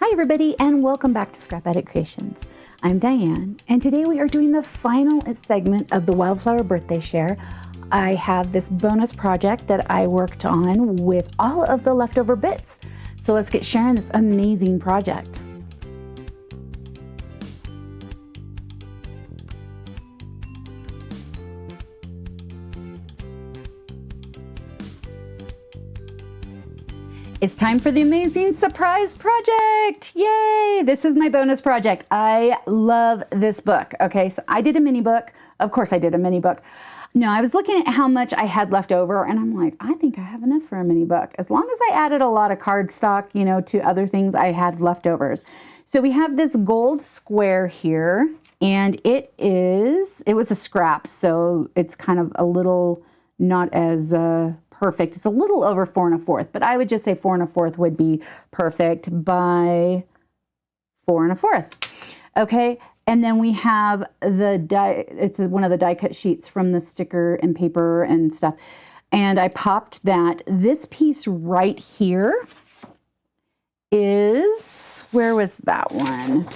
Hi everybody, and welcome back to Scrap Edit Creations. I'm Diane, and today we are doing the final segment of the Wildflower Birthday Share. I have this bonus project that I worked on with all of the leftover bits. So let's get sharing this amazing project. It's time for the amazing surprise project. Yay! This is my bonus project. I love this book. Okay, so I did a mini book. Of course I did a mini book. No, I was looking at how much I had left over and I'm like, I think I have enough for a mini book. As long as I added a lot of cardstock, to other things I had leftovers. So we have this gold square here and it was a scrap. So it's kind of a little not as perfect. It's a little over 4 1/4, but I would just say 4 1/4 would be perfect by 4 1/4. Okay, and then we have the die. It's one of the die cut sheets from the sticker and paper and stuff. And I popped that. This piece right here is, where was that one?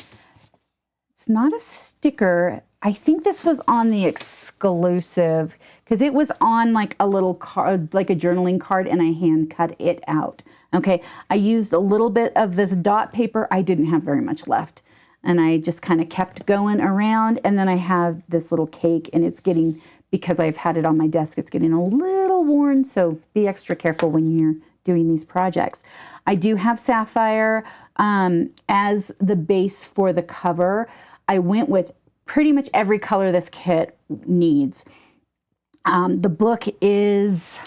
It's not a sticker. I think this was on the exclusive because it was on like a little card, like a journaling card, and I hand cut it out. Okay, I used a little bit of this dot paper. I didn't have very much left. And I just kind of kept going around. And then I have this little cake and it's getting, because I've had it on my desk, it's getting a little worn. So be extra careful when you're doing these projects. I do have Sapphire as the base for the cover. I went with pretty much every color this kit needs. The book is,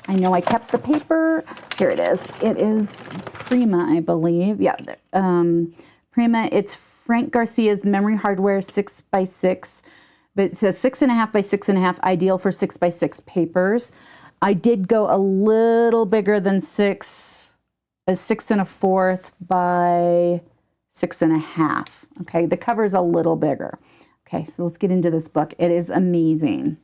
I know I kept the paper. Here it is. It is Prima, I believe. Yeah, Prima. It's Frank Garcia's Memory Hardware 6x6, but it says 6.5 by 6.5, ideal for 6x6 papers. I did go a little bigger than 6 1/4 by 6.5. Okay, the cover is a little bigger. Okay, so let's get into this book. It is amazing.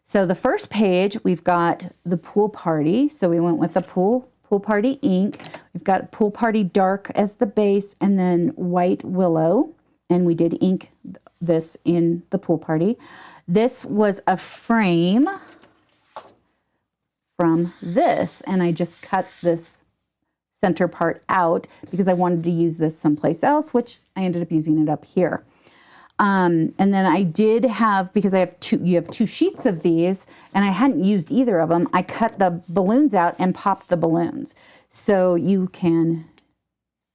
So the first page, we've got the pool party. So we went with the pool party ink. We've got pool party dark as the base and then white willow. And we did ink this in the pool party. This was a frame from this. And I just cut this center part out because I wanted to use this someplace else, which I ended up using it up here. And then I did have, because you have two sheets of these and I hadn't used either of them, I cut the balloons out and popped the balloons. So you can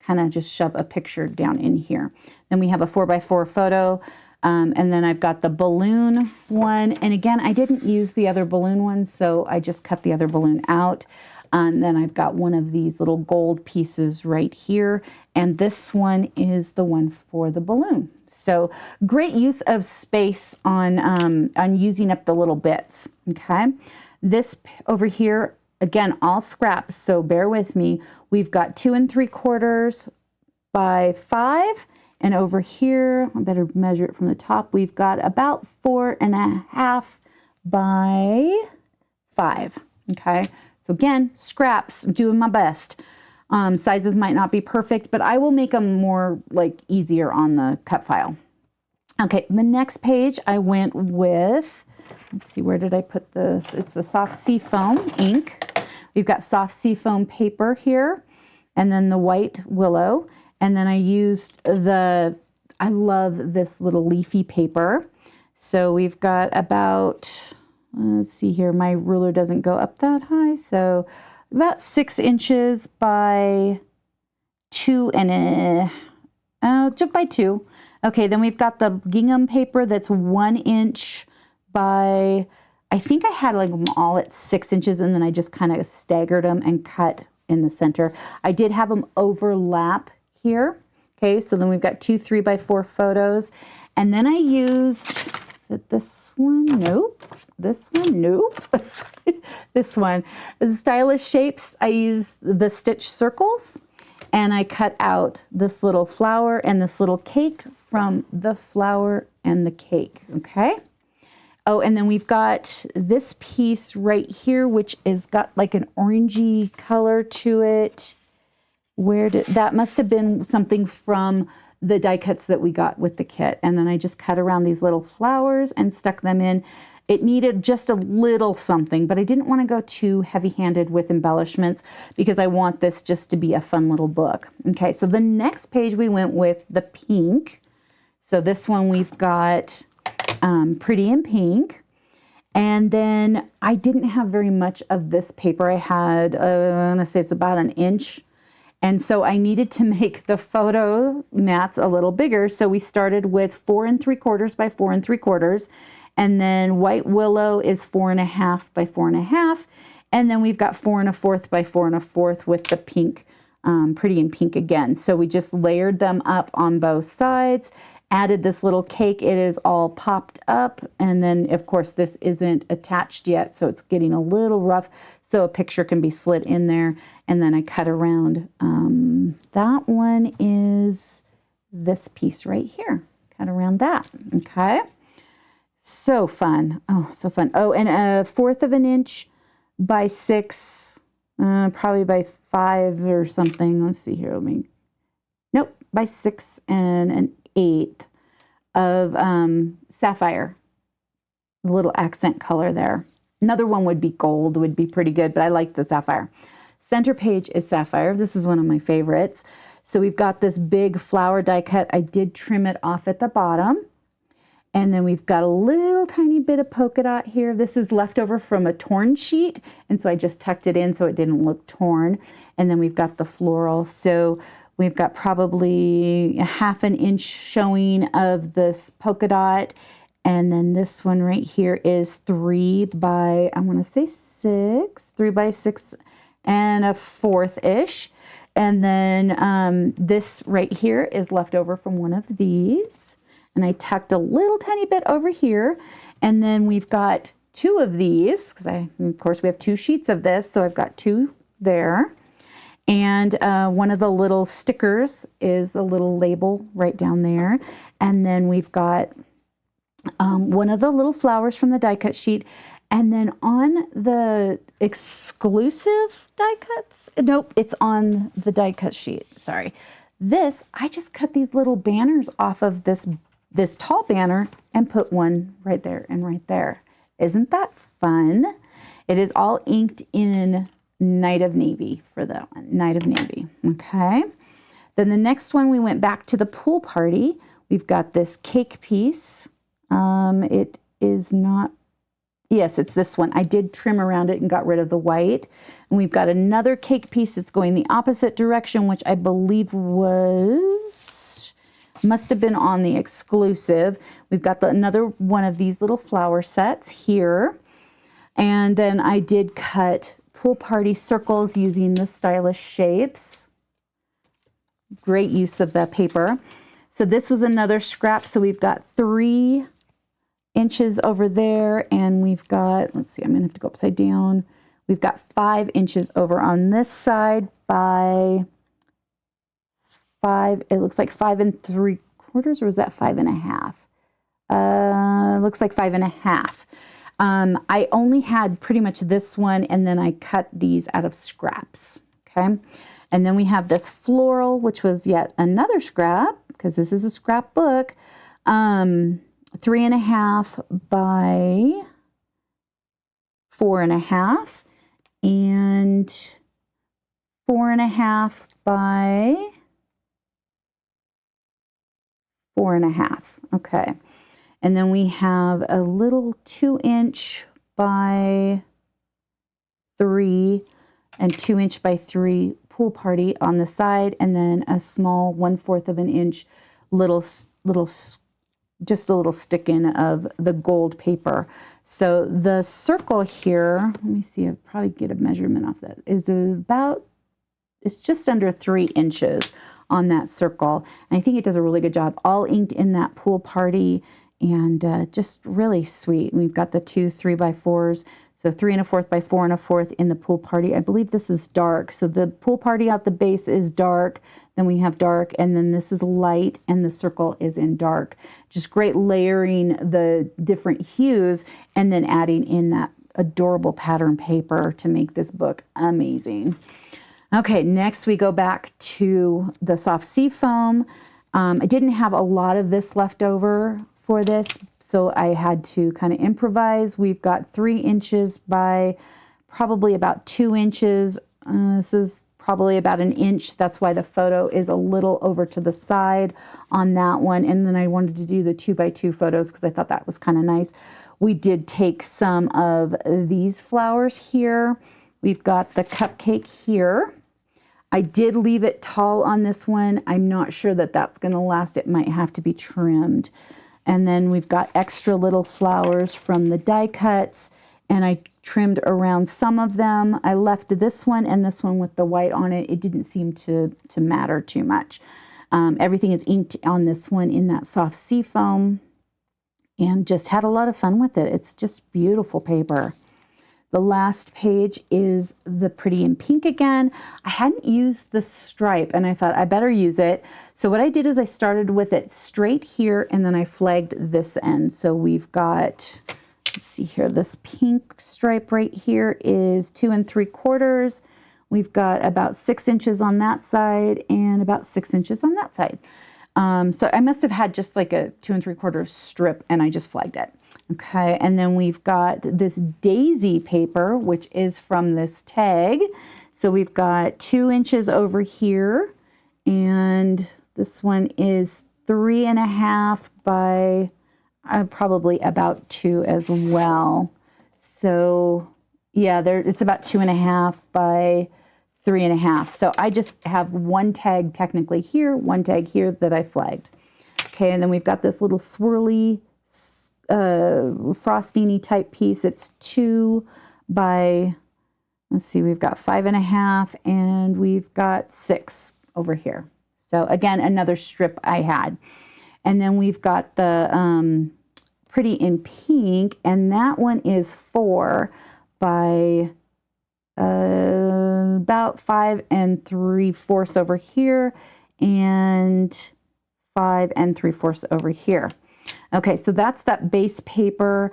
kind of just shove a picture down in here. Then we have a 4x4 photo. And then I've got the balloon one. And again, I didn't use the other balloon one, so I just cut the other balloon out. And then I've got one of these little gold pieces right here. And this one is the one for the balloon. So great use of space on using up the little bits, okay? This over here, again, all scraps, so bear with me. We've got 2 3/4 by 5, and over here, I better measure it from the top, we've got about 4.5 by 5, okay? So again, scraps, doing my best. Sizes might not be perfect, but I will make them more easier on the cut file. Okay, the next page I went with, let's see, where did I put this? It's the soft Seafoam ink. We've got soft Seafoam paper here, and then the white willow. And then I used I love this little leafy paper. So we've got about, let's see here, my ruler doesn't go up that high, so about 6 inches by 2 just by 2. Okay, then we've got the gingham paper that's 1 inch by, I think I had them all at 6 inches, and then I just kind of staggered them and cut in the center. I did have them overlap here. Okay, so then we've got 2 3x4 photos. And then I used, is it this one? Nope. This one? Nope. This one. The Stylish Shapes, I used the stitch circles and I cut out this little flower and this little cake from the flower and the cake, okay? Oh, and then we've got this piece right here, which is got like an orangey color to it. that must have been something from the die cuts that we got with the kit. And then I just cut around these little flowers and stuck them in. It needed just a little something, but I didn't want to go too heavy-handed with embellishments because I want this just to be a fun little book. Okay, so the next page we went with the pink. So this one we've got Pretty in Pink. And then I didn't have very much of this paper. I had, I'm going to say it's about an inch. And so I needed to make the photo mats a little bigger. So we started with 4 3/4 by 4 3/4. And then White Willow is 4 1/2 by 4 1/2. And then we've got 4 1/4 by 4 1/4 with the pink, Pretty in Pink again. So we just layered them up on both sides, added this little cake. It is all popped up. And then, of course, this isn't attached yet, so it's getting a little rough. So a picture can be slid in there. And then I cut around. That one is this piece right here. Cut around that. Okay. So fun. Oh, so fun. Oh, and 1/4 of an inch by 6, probably by 5 or something. Let's see here. Nope, by 6 and an 1/8 of Sapphire. A little accent color there. Another one would be gold, would be pretty good, but I like the Sapphire. Center page is Sapphire. This is one of my favorites. So we've got this big flower die cut. I did trim it off at the bottom. And then we've got a little tiny bit of polka dot here. This is leftover from a torn sheet. And so I just tucked it in so it didn't look torn. And then we've got the floral. So we've got probably 1/2 an inch showing of this polka dot. And then this one right here is 3 by, I want to say 6, 3 by 6 and 1/4-ish. And then this right here is left over from one of these. And I tucked a little tiny bit over here. And then we've got 2 of these, because of course we have 2 sheets of this. So I've got 2 there. And one of the little stickers is a little label right down there. And then we've got one of the little flowers from the die cut sheet. And then on the exclusive die cuts, nope, it's on the die cut sheet, sorry. This, I just cut these little banners off of this tall banner and put one right there and right there. Isn't that fun? It is all inked in Night of Navy for that one, Night of Navy, okay. Then the next one, we went back to the pool party. We've got this cake piece. It is not, yes, it's this one. I did trim around it and got rid of the white. And we've got another cake piece that's going the opposite direction, which I believe must have been on the exclusive. We've got another one of these little flower sets here. And then I did cut pool party circles using the stylish shapes. Great use of the paper. So this was another scrap. So we've got 3 inches over there, and we've got, let's see, I'm gonna have to go upside down. We've got 5 inches over on this side by 5, it looks like 5 3/4, or is that 5 1/2? Looks like 5 1/2. I only had pretty much this one, and then I cut these out of scraps, okay? And then we have this floral, which was yet another scrap, because this is a scrapbook. 3 1/2 by 4 1/2 and 4 1/2 by 4 1/2. Okay. And then we have a little 2-inch by 3 and 2-inch by 3 pool party on the side, and then a small 1/4 of an inch just a little stick in of the gold paper. So the circle here, let me see, I'll probably get a measurement off that, it's just under 3 inches on that circle. And I think it does a really good job. All inked in that pool party, and just really sweet. And we've got the 2 3x4s. So 3 1/4 by 4 1/4 in the pool party. I believe this is dark. So the pool party at the base is dark. Then we have dark, and then this is light, and the circle is in dark. Just great layering the different hues, and then adding in that adorable pattern paper to make this book amazing. Okay, next we go back to the soft Seafoam. I didn't have a lot of this left over for this, so I had to kind of improvise. We've got 3 inches by probably about 2 inches. This is probably about 1 inch. That's why the photo is a little over to the side on that one. And then I wanted to do the 2x2 photos because I thought that was kind of nice. We did take some of these flowers here. We've got the cupcake here. I did leave it tall on this one. I'm not sure that that's going to last. It might have to be trimmed. And then we've got extra little flowers from the die cuts, and I trimmed around some of them. I left this one and this one with the white on it. It didn't seem to matter too much. Everything is inked on this one in that soft Seafoam, and just had a lot of fun with it. It's just beautiful paper. The last page is the Pretty in Pink again. I hadn't used the stripe and I thought I better use it. So what I did is I started with it straight here and then I flagged this end. So we've got, let's see here, this pink stripe right here is 2 3/4. We've got about 6 inches on that side and about 6 inches on that side. So I must have had just like a 2 3/4 strip and I just flagged it. Okay, and then we've got this daisy paper, which is from this tag. So we've got 2 inches over here, and this one is 3.5 by probably about 2 as well. So yeah, it's about 2.5 by 3.5. So I just have one tag technically here, one tag here that I flagged. Okay, and then we've got this little swirly frosting-y type piece. It's 2 by, let's see, we've got 5.5 and we've got 6 over here. So again, another strip I had. And then we've got the Pretty in Pink, and that one is 4 by about 5 3/4 over here and 5 3/4 over here. Okay, so that's that base paper.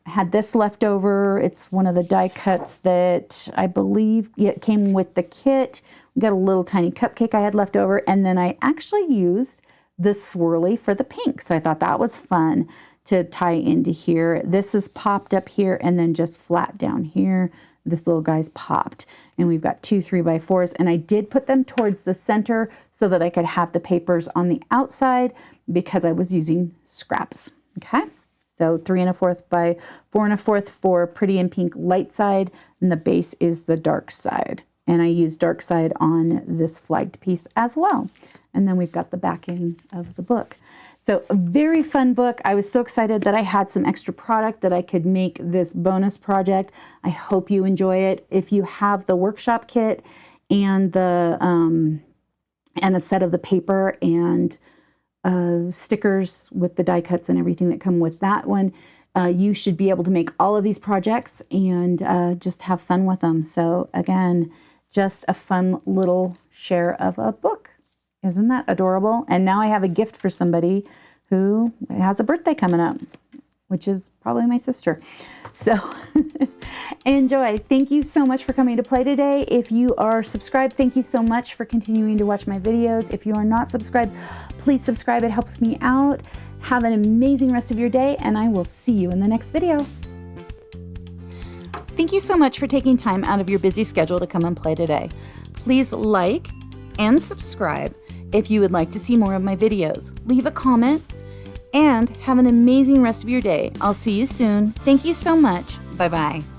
Had this left over. It's one of the die cuts that I believe it came with the kit. We got a little tiny cupcake I had left over, and then I actually used this swirly for the pink. So I thought that was fun to tie into here. This is popped up here and then just flat down here. This little guy's popped, and we've got 2 3x4s, and I did put them towards the center so that I could have the papers on the outside because I was using scraps. Okay, so 3 1/4 by 4 1/4 for Pretty in Pink light side, and the base is the dark side, and I used dark side on this flagged piece as well. And then we've got the backing of the book. So a very fun book. I was so excited that I had some extra product that I could make this bonus project. I hope you enjoy it. If you have the workshop kit and a set of the paper and stickers with the die cuts and everything that come with that one, you should be able to make all of these projects and just have fun with them. So again, just a fun little share of a book. Isn't that adorable? And now I have a gift for somebody who has a birthday coming up, which is probably my sister. So enjoy. Thank you so much for coming to play today. If you are subscribed, thank you so much for continuing to watch my videos. If you are not subscribed, please subscribe. It helps me out. Have an amazing rest of your day, and I will see you in the next video. Thank you so much for taking time out of your busy schedule to come and play today. Please like and subscribe if you would like to see more of my videos. Leave a comment and have an amazing rest of your day. I'll see you soon. Thank you so much. Bye-bye.